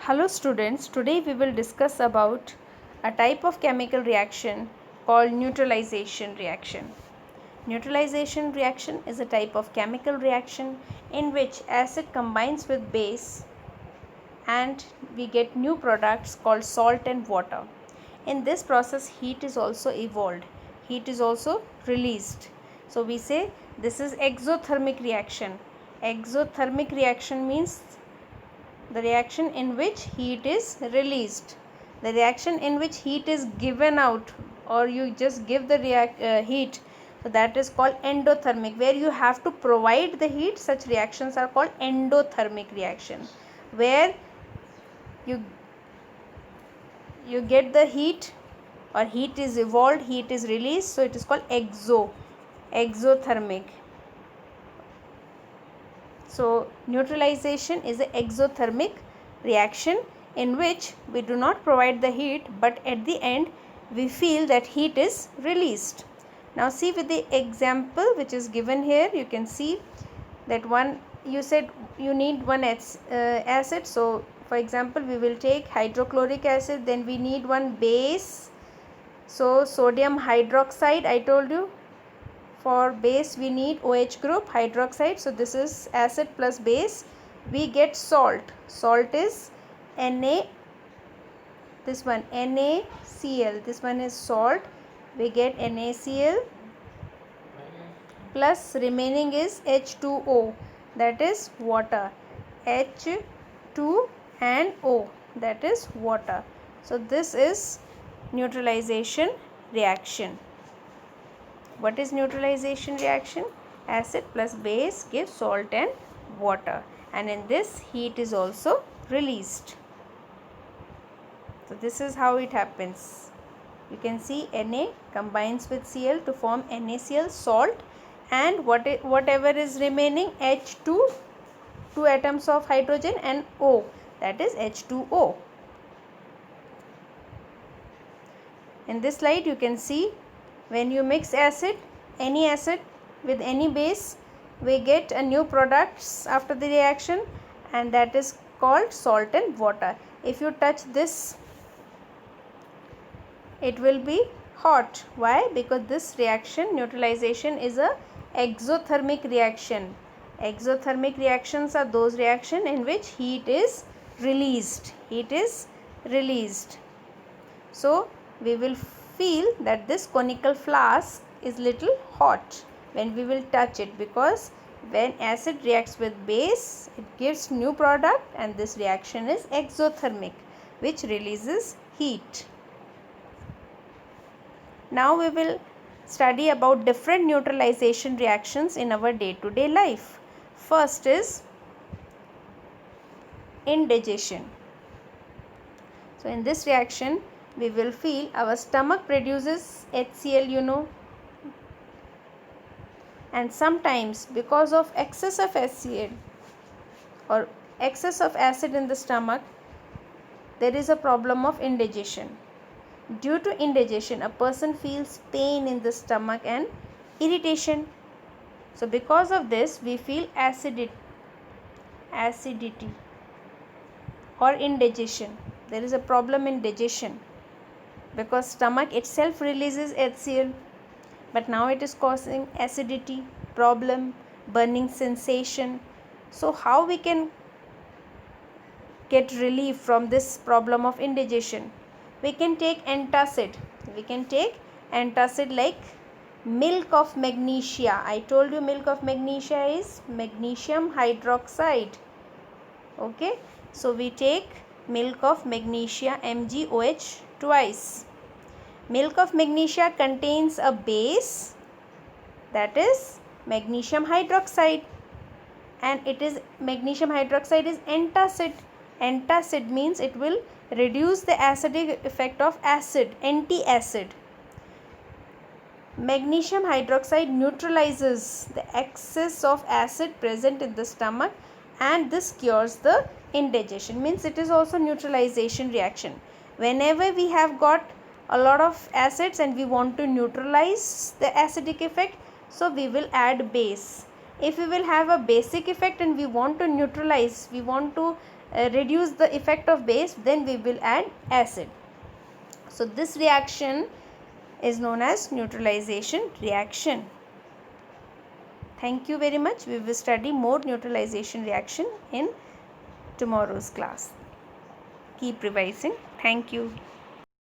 Hello students, today we will discuss about a type of chemical reaction called neutralization reaction. Neutralization reaction is a type of chemical reaction in which acid combines with base and we get new products called salt and water. In this process heat is also evolved, heat is also released. So we say this is exothermic reaction. Exothermic reaction means the reaction in which heat is released. The reaction in which heat is given out, or you just give the heat, so that is called endothermic. Where you have to provide the heat, such reactions are called endothermic reaction. Where you get the heat, or heat is evolved, heat is released, so it is called exothermic. So neutralization is an exothermic reaction in which we do not provide the heat, but at the end we feel that heat is released. Now see with the example which is given here, you can see that you said you need one acid. So for example, we will take hydrochloric acid, then we need one base. So sodium hydroxide, I told you, for base we need OH group, hydroxide. So this is acid plus base. We get salt. Salt is Na, this one NaCl, this one is salt. We get NaCl plus remaining is H2O, that is water. H2 and O, that is water. So this is neutralization reaction. What is neutralization reaction? Acid plus base gives salt and water, and in this heat is also released. So this is how it happens. You can see Na combines with Cl to form NaCl, salt, and whatever is remaining, H2, 2 atoms of hydrogen, and O, that is H2O. In this slide you can see, when you mix any acid with any base, we get a new products after the reaction, and that is called salt and water. If you touch this, it will be hot. Why? Because this reaction, neutralization, is a exothermic reaction. Exothermic reactions are those reactions in which heat is released. So we will feel that this conical flask is little hot when we will touch it, because when acid reacts with base, it gives new product, and this reaction is exothermic, which releases heat. Now we will study about different neutralization reactions in our day-to-day life. First is indigestion. So in this reaction we will feel our stomach produces HCl, and sometimes because of excess of HCl or excess of acid in the stomach, there is a problem of indigestion. Due to indigestion, a person feels pain in the stomach and irritation. So because of this we feel acidity or indigestion. There is a problem in digestion because stomach itself releases HCl, but now it is causing acidity problem, burning sensation. So how we can get relief from this problem of indigestion? We can take antacid. Like milk of magnesia. I told you milk of magnesia is magnesium hydroxide. Okay, so we take milk of magnesia, MgOH, twice. Milk of magnesia contains a base, that is magnesium hydroxide, and it is magnesium hydroxide is antacid. Antacid means it will reduce the acidic effect of acid, anti-acid. Magnesium hydroxide neutralizes the excess of acid present in the stomach, and this cures the indigestion. Means it is also neutralization reaction. Whenever we have got a lot of acids and we want to neutralize the acidic effect, so we will add base. If we will have a basic effect and we want to neutralize, we want to reduce the effect of base, then we will add acid. So this reaction is known as neutralization reaction. Thank you very much. We will study more neutralization reaction in tomorrow's class. Keep revising. Thank you.